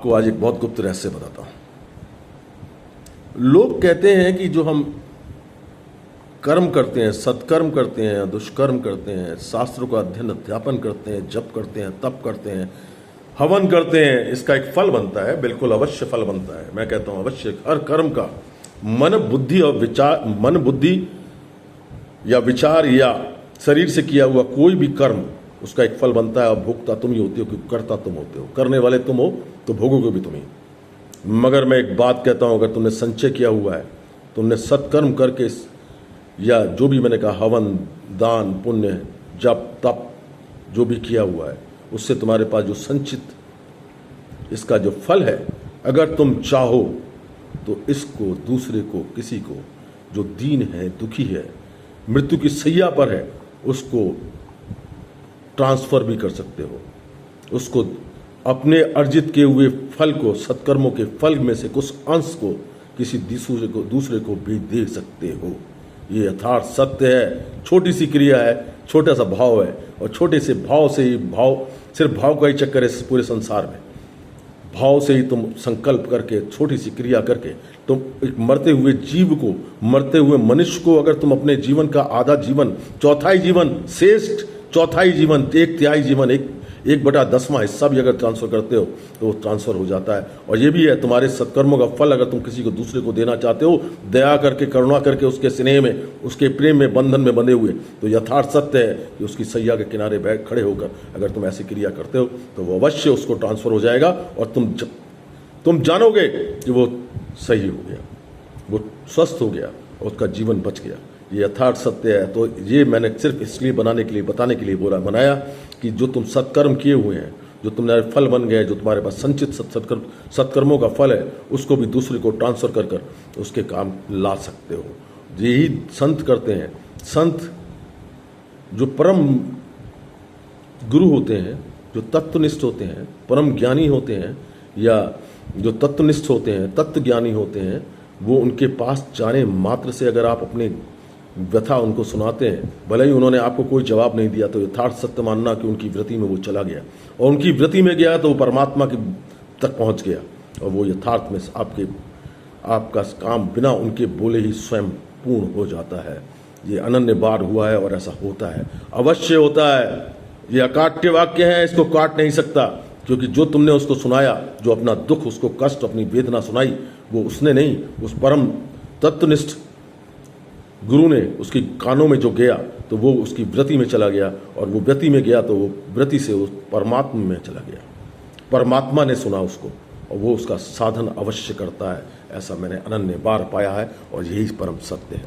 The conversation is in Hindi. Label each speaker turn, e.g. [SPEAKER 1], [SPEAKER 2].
[SPEAKER 1] आपको आज एक बहुत गुप्त रहस्य बताता हूं। लोग कहते हैं कि जो हम कर्म करते हैं, सत्कर्म करते हैं, दुष्कर्म करते हैं, शास्त्रों का अध्ययन अध्यापन करते हैं, जप करते हैं, तप करते हैं, हवन करते हैं, इसका एक फल बनता है। बिल्कुल अवश्य फल बनता है। मैं कहता हूं अवश्य हर कर्म का मन बुद्धि और विचार, मन बुद्धि या विचार या शरीर से किया हुआ कोई भी कर्म, उसका एक फल बनता है। और भोगता तुम ही होते हो, क्योंकि करता तुम होते हो। करने वाले तुम हो तो भोगोगे भी तुम ही। मगर मैं एक बात कहता हूं, अगर तुमने संचय किया हुआ है, तुमने सत्कर्म करके या जो भी मैंने कहा हवन, दान, पुण्य, जप, तप जो भी किया हुआ है, उससे तुम्हारे पास जो संचित इसका जो फल है, अगर तुम चाहो तो इसको दूसरे को, किसी को जो दीन है, दुखी है, मृत्यु की सैया पर है, उसको ट्रांसफर भी कर सकते हो। उसको अपने अर्जित किए हुए फल को, सत्कर्मों के फल में से कुछ अंश को किसी दूसरे को भी दे सकते हो। ये यथार्थ सत्य है। छोटी सी क्रिया है, छोटा सा भाव है, और छोटे से भाव से ही, भाव सिर्फ भाव का ही चक्कर है इस पूरे संसार में। भाव से ही तुम संकल्प करके, छोटी सी क्रिया करके, तुम एक मरते हुए जीव को, मरते हुए मनुष्य को, अगर तुम अपने जीवन का आधा जीवन, चौथाई जीवन, श्रेष्ठ चौथाई जीवन, एक तिहाई जीवन, एक बटा 10वां हिस्सा भी अगर ट्रांसफर करते हो तो वो ट्रांसफर हो जाता है। और ये भी है, तुम्हारे सत्कर्मों का फल अगर तुम किसी को, दूसरे को देना चाहते हो, दया करके, करुणा करके, उसके स्नेह में, उसके प्रेम में, बंधन में बंधे हुए, तो यथार्थ सत्य है कि उसकी सैया के किनारे बैठ खड़े होकर अगर तुम ऐसी क्रिया करते हो तो वो अवश्य उसको ट्रांसफर हो जाएगा। और तुम जानोगे कि वो सही हो गया, वो स्वस्थ हो गया और उसका जीवन बच गया। ये यथार्थ सत्य है। तो ये मैंने सिर्फ इसलिए बताने के लिए बनाया कि जो तुम सत्कर्म किए हुए हैं, जो तुम्हारे फल बन गए, जो तुम्हारे पास संचित सत्कर्मों का फल है, उसको भी दूसरे को ट्रांसफर कर उसके काम ला सकते हो। यही संत करते हैं। संत जो परम गुरु होते हैं, जो तत्वनिष्ठ होते हैं, परम ज्ञानी होते हैं, या जो तत्वनिष्ठ होते हैं, तत्व ज्ञानी होते हैं, वो उनके पास जाने मात्र से अगर आप अपने व्यथा उनको सुनाते हैं, भले ही उन्होंने आपको कोई जवाब नहीं दिया, तो यथार्थ सत्य मानना कि उनकी वृत्ति में वो चला गया, और उनकी वृत्ति में गया तो वो परमात्मा की तक पहुंच गया, और वो यथार्थ में आपका काम बिना उनके बोले ही स्वयं पूर्ण हो जाता है। ये अनन्य बार हुआ है और ऐसा होता है, अवश्य होता है। ये अकाट्य वाक्य है, इसको काट नहीं सकता, क्योंकि जो तुमने उसको सुनाया, जो अपना दुख, उसको कष्ट, अपनी वेदना सुनाई, वो उसने नहीं, उस परम तत्वनिष्ठ गुरु ने उसके कानों में जो गया तो वो उसकी वृत्ति में चला गया, और वो वृत्ति में गया तो वो वृत्ति से उस परमात्मा में चला गया। परमात्मा ने सुना उसको, और वो उसका साधन अवश्य करता है। ऐसा मैंने अनन्य बार पाया है, और यही परम सत्य है।